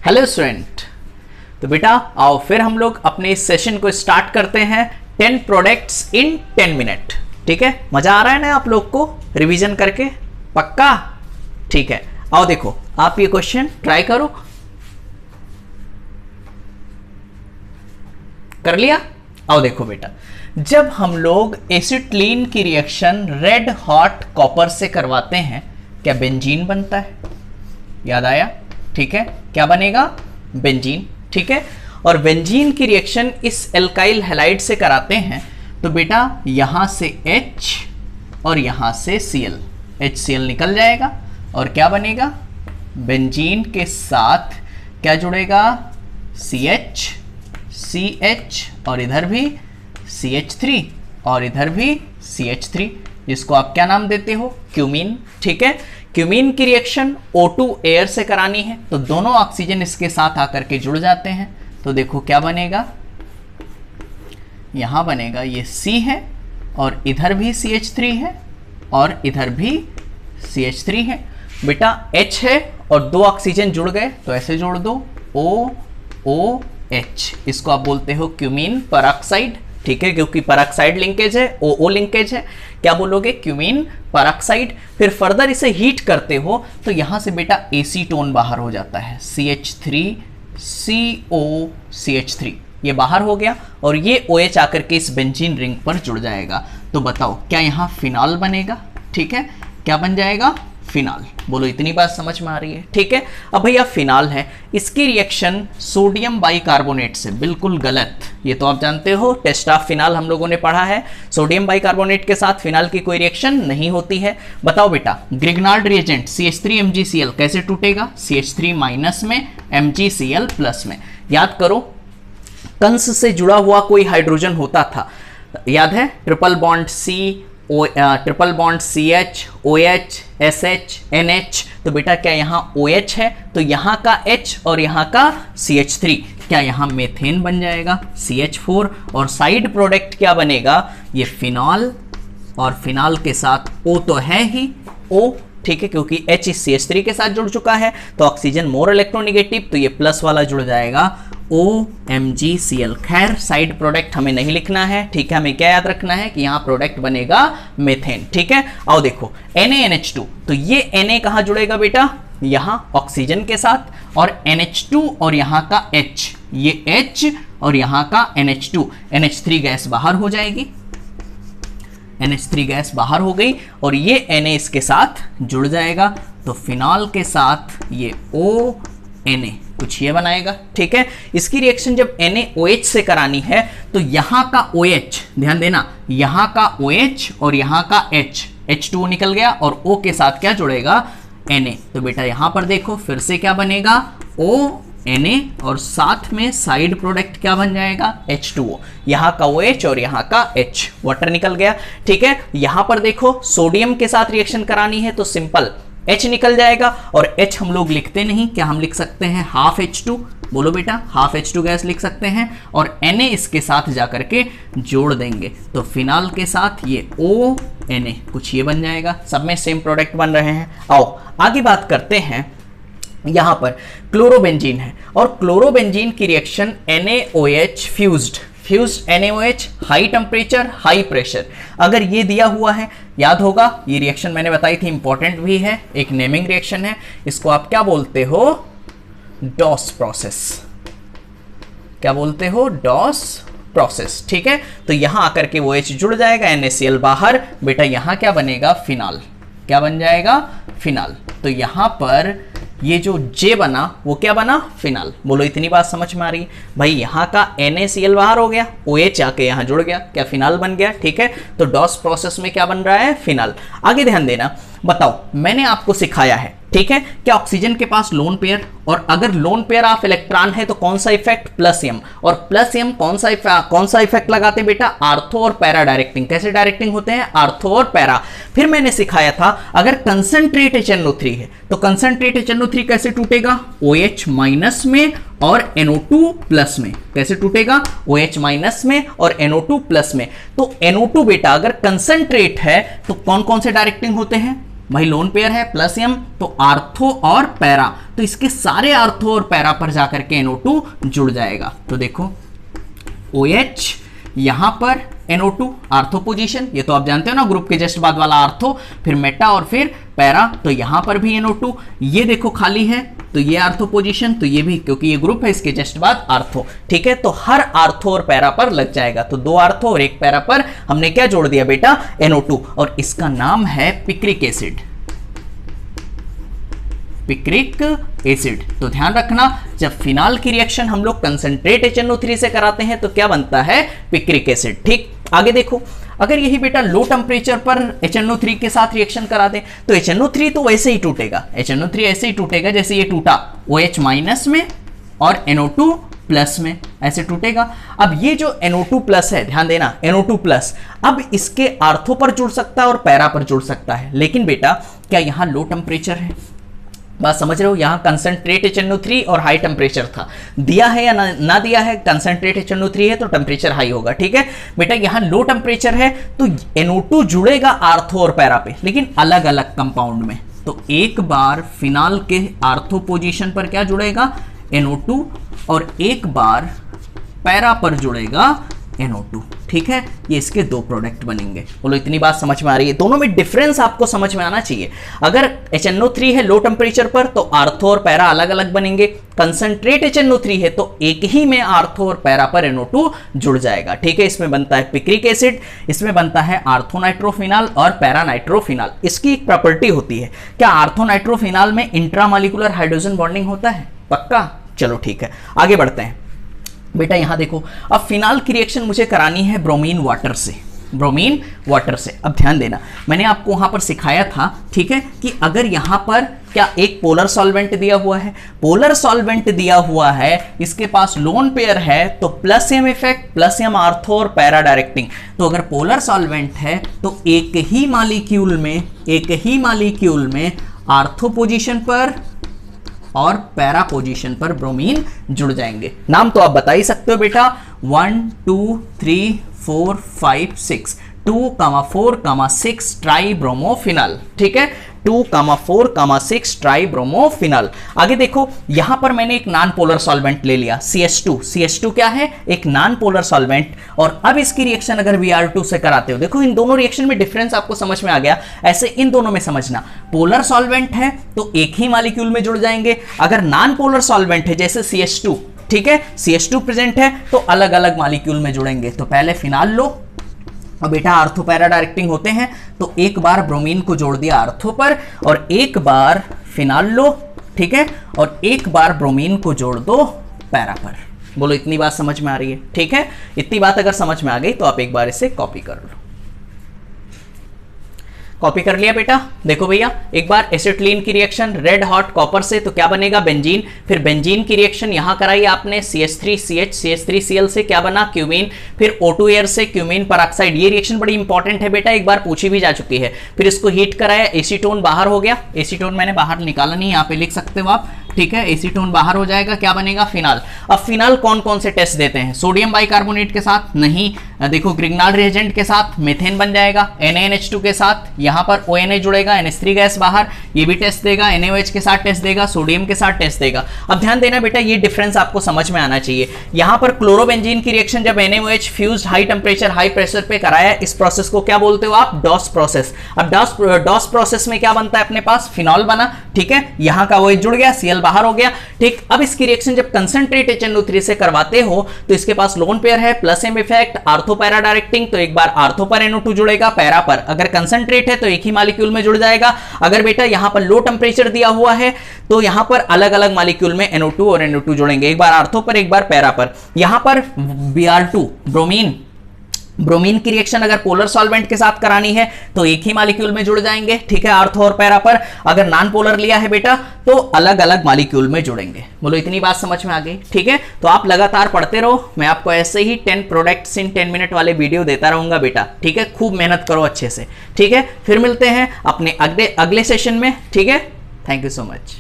Hello student. तो बेटा आओ फिर हम लोग अपने इस सेशन को स्टार्ट करते हैं 10 प्रोडक्ट्स इन 10 मिनट। ठीक है, मजा आ रहा है ना आप लोग को रिवीजन करके? पक्का? ठीक है, आओ देखो आप ये क्वेश्चन ट्राई करो। कर लिया? आओ देखो बेटा, जब हम लोग एसिटिलीन की रिएक्शन रेड हॉट कॉपर से करवाते हैं क्या बेंजीन बनता है? याद आया? ठीक है, क्या बनेगा? बेंजीन। ठीक है, और बेंजीन की रिएक्शन इस एल्काइल हैलाइड से कराते हैं तो बेटा यहां से H और यहां से Cl, HCl निकल जाएगा और क्या बनेगा? बेंजीन के साथ क्या जुड़ेगा? CH, CH और इधर भी CH3 और इधर भी CH3, जिसको आप क्या नाम देते हो? क्यूमीन। ठीक है, क्यूमीन की रिएक्शन O2 एयर से करानी है तो दोनों ऑक्सीजन इसके साथ आकर के जुड़ जाते हैं तो देखो क्या बनेगा? यहां बनेगा ये C है और इधर भी CH3 है और इधर भी CH3 है। बेटा H है और दो ऑक्सीजन जुड़ गए तो ऐसे जोड़ दो OOH, इसको आप बोलते हो क्यूमीन परऑक्साइड। ठीक है, क्योंकि परऑक्साइड लिंकेज है, OO लिंकेज है, क्या बोलोगे? Cumene peroxide. फिर फर्दर इसे हीट करते हो तो यहां से बेटा एसीटोन बाहर हो जाता है, CH3COCH3, ये बाहर हो गया और ये OH आकर के इस बेंजीन रिंग पर जुड़ जाएगा। तो बताओ क्या यहां फिनॉल बनेगा? ठीक है, क्या बन जाएगा? फिनॉल। बोलो इतनी बात समझ में आ रही है? ठीक है, अब भैया फिनॉल है, इसकी रिएक्शन सोडियम बाइकार्बोनेट से, बिल्कुल गलत, ये तो आप जानते हो, टेस्ट ऑफ फिनॉल हम लोगों ने पढ़ा है। सोडियम बाइकार्बोनेट के साथ फिनॉल की कोई रिएक्शन नहीं होती है। बताओ बेटा ग्रिग्नार्ड रिएजेंट CH3MgCl कैसे टूटेगा? CH3 माइनस में MgCl प्लस में। याद करो, कंस से जुड़ा हुआ कोई हाइड्रोजन होता था, याद है? Triple bond triple bond CH, OH, SH, NH। तो बेटा क्या यहाँ OH है तो यहाँ का H और यहाँ का CH3, क्या यहाँ मेथेन बन जाएगा CH4 और साइड प्रोडक्ट क्या बनेगा? ये फिनॉल, और फिनॉल के साथ O तो है ही O। ठीक है, क्योंकि H इस CH3 के साथ जुड़ चुका है तो ऑक्सीजन मोर इलेक्ट्रोनेगेटिव, तो ये प्लस वाला जुड़ जाएगा OMgCl। खैर साइड प्रोडक्ट हमें नहीं लिखना है। ठीक है, हमें क्या याद रखना है कि यहाँ प्रोडक्ट बनेगा मेथेन। ठीक है, आओ देखो NaNH2, तो ये Na कहाँ जुड़ेगा बेटा? यहाँ ऑक्सीजन के साथ, और NH2 और यहाँ का H, ये H और यहाँ का NH2, NH3 गैस बाहर हो जाएगी, NH3 गैस बाहर हो गई और ये Na इसके साथ जुड़ जाएगा तो फिनॉल के साथ ये ONa कुछ ये बनाएगा। ठीक है, इसकी रिएक्शन जब NaOH से करानी है तो यहाँ का OH, ध्यान देना, यहाँ का OH और यहाँ का H, H2O निकल गया और O के साथ क्या जुड़ेगा? Na। तो बेटा यहाँ पर देखो फिर से क्या बनेगा? ONa और साथ में साइड प्रोडक्ट क्या बन जाएगा? H2O, यहाँ का OH और यहाँ का H, वाटर निकल गया। ठीक है, यहाँ पर देखो सोडियम के साथ रिएक्शन करानी है तो सिंपल H निकल जाएगा और H हम लोग लिखते नहीं, क्या हम लिख सकते हैं? Half H2। बोलो बेटा, हाफ H2 गैस लिख सकते हैं और Na इसके साथ जाकर के जोड़ देंगे तो फिनॉल के साथ ये ONa कुछ ये बन जाएगा। सब में सेम प्रोडक्ट बन रहे हैं। आओ आगे बात करते हैं। यहाँ पर क्लोरोबेंजीन है और क्लोरोबेंजीन की reaction NaOH fused NaOH, high temperature high pressure. अगर ये दिया हुआ है, याद होगा ये रिएक्शन मैंने बताई थी, इंपॉर्टेंट भी है, एक नेमिंग रिएक्शन है, इसको आप क्या बोलते हो? Dow's process. क्या बोलते हो? Dow's process. ठीक है, तो यहां आकर के वो H जुड़ जाएगा, NaCl बाहर, बेटा यहां क्या बनेगा? फिनॉल। क्या बन जाएगा? फिनॉल। तो यहां पर ये जो J बना वो क्या बना? फिनॉल। बोलो इतनी बात समझ में आ रही है? भाई यहाँ का NaCl बाहर हो गया, OH आके यहाँ जुड़ गया, क्या फिनॉल बन गया। ठीक है, तो डॉस प्रोसेस में क्या बन रहा है? फिनॉल। आगे ध्यान देना, बताओ मैंने आपको सिखाया है, ठीक है, कि ऑक्सीजन के पास लोन पेयर, और अगर लोन पेयर ऑफ इलेक्ट्रॉन है तो कौन सा इफेक्ट? Plus M. और प्लस एम कौन सा इफेक्ट लगाते हैं बेटा? आर्थो और पैरा डायरेक्टिंग। कैसे डायरेक्टिंग होते हैं? आर्थो और पैरा। फिर मैंने सिखाया था अगर कंसंट्रेट HNO3 है तो कंसंट्रेट HNO3 कैसे टूटेगा? OH माइनस में और NO2 प्लस में। कैसे टूटेगा? OH माइनस में और NO2 प्लस में। तो NO2 बेटा अगर कंसंट्रेट है तो कौन कौन से डायरेक्टिंग होते हैं? भाई लोन पेयर है प्लस m, तो आर्थो और पैरा, तो इसके सारे आर्थो और पैरा पर जाकर के NO2 जुड़ जाएगा। तो देखो OH यहां पर NO2 आर्थो पोजीशन, ये तो आप जानते हो ना ग्रुप के जस्ट बाद वाला आर्थो, फिर मेटा और फिर पैरा, तो यहां पर भी NO2, ये देखो खाली है तो ये आर्थो पोजीशन, तो ये भी क्योंकि ये ग्रुप है इसके जस्ट बाद आर्थो, ठीक है। तो हर आर्थो और पैरा पर लग जाएगा, तो 2 आर्थो और 1 पैरा पर हमने क्या जोड़ दिया बेटा, NO2, और इसका नाम है पिक्रिक एसिड, पिक्रिक एसिड। तो ध्यान रखना जब फिनाल की रिएक्शन हम लोग कंसंट्रेट HNO3 से कराते हैं तो क्या बनता है, पिक्रिक एसिड। ठीक, आगे देखो, अगर यही बेटा लो टेम्परेचर पर HNO3 के साथ रिएक्शन करा दें तो HNO3 तो वैसे ही टूटेगा, HNO3 ऐसे ही टूटेगा जैसे ये टूटा OH माइनस में और NO2 प्लस में, ऐसे टूटेगा। अब ये जो NO2 प्लस है, ध्यान देना NO2 प्लस अब इसके आर्थो पर जुड़ सकता है और पैरा पर जुड़ सकता है, लेकिन बेटा क्या यहां लो टेम्परेचर है, बात समझ रहे हो, यहां कंसंट्रेट HNO3 और हाई टेम्परेचर था, दिया है या ना दिया है, कंसंट्रेट HNO3 है तो टेम्परेचर हाई होगा, ठीक है बेटा। यहां लो टेम्परेचर है तो NO2 जुड़ेगा आर्थो और पैरा पे, लेकिन अलग अलग कंपाउंड में। तो एक बार फिनाल के आर्थो पोजीशन पर क्या जुड़ेगा, NO2, और एक बार पैरा पर जुड़ेगा NO2, ठीक है। ये इसके 2 प्रोडक्ट बनेंगे। बोलो इतनी बात समझ में आ रही है, दोनों में डिफरेंस आपको समझ में आना चाहिए। अगर HNO3 है लो टेम्परेचर पर तो आर्थो और पैरा अलग अलग बनेंगे, कंसंट्रेट HNO3 है तो एक ही में आर्थो और पैरा पर NO2 जुड़ जाएगा, ठीक है। इसमें बनता है पिक्रिक एसिड, इसमें बनता है आर्थोनाइट्रोफिनाल और पैरानाइट्रोफिनाल। इसकी एक प्रॉपर्टी होती है, क्या आर्थोनाइट्रोफिनाल में इंट्रामॉलिक्यूलर हाइड्रोजन बॉन्डिंग होता है, पक्का, चलो ठीक है आगे बढ़ते हैं। बेटा यहां देखो, अब फिनाल की रिएक्शन मुझे करानी है ब्रोमीन वाटर से, ब्रोमीन वाटर से। अब ध्यान देना, मैंने आपको वहां पर सिखाया था, ठीक है, कि अगर यहां पर क्या एक पोलर सॉल्वेंट दिया हुआ है, पोलर सॉल्वेंट दिया हुआ है, इसके पास लोन पेयर है तो plus M effect, plus M ortho और पैरा डायरेक्टिंग। तो अगर पोलर सॉल्वेंट है तो एक ही मॉलिक्यूल में आर्थो पोजीशन पर और पैरा पोजीशन पर ब्रोमीन जुड़ जाएंगे। नाम तो आप बता ही सकते हो बेटा, 1 2 3 4 5 6, 2,4,6 ट्राइब्रोमोफिनॉल, ठीक है, 2,4,6 ट्राइब्रोमोफिनॉल। आगे देखो, यहां पर मैंने एक नॉन पोलर सॉल्वेंट ले लिया CH2। CH2 क्या है, एक नॉन पोलर सॉल्वेंट। और अब इसकी रिएक्शन अगर Br2 से कराते हो, देखो इन दोनों रिएक्शन में डिफरेंस आपको समझ में आ गया, ऐसे इन दोनों में समझना। पोलर सॉल्वेंट है तो एक ही मॉलिक्यूल में जुड़ जाएंगे, अगर नॉन पोलर सॉल्वेंट है जैसे CH2, ठीक है, CH2 प्रेजेंट है तो अलग अलग मॉलिक्यूल में जुड़ेंगे। तो पहले फिनाल लो, और बेटा आर्थो पैरा डायरेक्टिंग होते हैं तो एक बार ब्रोमीन को जोड़ दिया आर्थो पर और एक बार फिनाल लो, ठीक है, और एक बार ब्रोमीन को जोड़ दो पैरा पर। बोलो इतनी बात समझ में आ रही है, ठीक है। इतनी बात अगर समझ में आ गई तो आप एक बार इसे कॉपी कर लो। कॉपी कर लिया बेटा। देखो भैया, एक बार एसिटिलीन की रिएक्शन रेड हॉट कॉपर से तो क्या बनेगा, बेंजीन। फिर बेंजीन की रिएक्शन यहां कराई आपने CH3CH, CH3Cl से क्या बना, क्यूमीन। फिर O2 एयर से क्यूमीन परऑक्साइड। ये रिएक्शन बड़ी इंपॉर्टेंट है बेटा, एक बार पूछी भी जा चुकी है। फिर इसको हीट कराया, एसीटोन बाहर हो गया। एसीटोन मैंने बाहर निकाला नहीं, यहाँ पे लिख सकते हो आप, ठीक है। एसीटोन बाहर हो जाएगा, क्या बनेगा, फिनाल। अब फिनाल कौन कौन से टेस्ट देते हैं, सोडियम बाइकार्बोनेट के साथ नहीं, देखो ग्रिग्नाल्ड रिएजेंट के साथ मेथेन बन जाएगा, NaNH2 के साथ यहां पर ONA जुड़ेगा, NH3 गैस बाहर, ये भी टेस्ट देगा, NaOH के साथ टेस्ट देगा, सोडियम के साथ टेस्ट देगा। अब ध्यान देना बेटा, ये डिफरेंस आपको समझ में आना चाहिए। यहां पर क्लोरोबेंजीन की रिएक्शन जब NaOH fused high temperature high pressure पे कराया, इस प्रोसेस को क्या बोलते हो आप, डॉस प्रोसेस। अब डॉस प्रोसेस में क्या बनता है अपने पास, फिनॉल बना, ठीक है, यहां का OH जुड़ गया, Cl बाहर हो गया, ठीक। अब इसकी रिएक्शन जब कंसंट्रेट HNO3 से करवाते हो तो इसके पास लोन पेयर है, plus M effect, ortho para directing, तो एक बार आर्थो पर NO2 जुड़ेगा, पैरा पर। अगर कंसंट्रेट है तो एक ही मॉलिक्यूल में जुड़ जाएगा। अगर बेटा यहां पर लो टेम्परेचर दिया हुआ है तो यहां पर अलग अलग मॉलिक्यूल में NO2 और NO2 जुड़ेंगे, एक बार आर्थो पर एक बार पैरा पर। यहां पर Br2 ब्रोमीन की रिएक्शन अगर पोलर सॉल्वेंट के साथ करानी है तो एक ही मॉलिक्यूल में जुड़ जाएंगे, ठीक है, आर्थो और पैरा पर। अगर नॉन पोलर लिया है बेटा तो अलग अलग मॉलिक्यूल में जुड़ेंगे। बोलो इतनी बात समझ में आ गई, ठीक है। तो आप लगातार पढ़ते रहो, मैं आपको ऐसे ही 10 प्रोडक्ट्स इन 10 मिनट वाले वीडियो देता रहूंगा बेटा, ठीक है। खूब मेहनत करो अच्छे से, ठीक है। फिर मिलते हैं अपने अगले सेशन में, ठीक है। Thank you so much.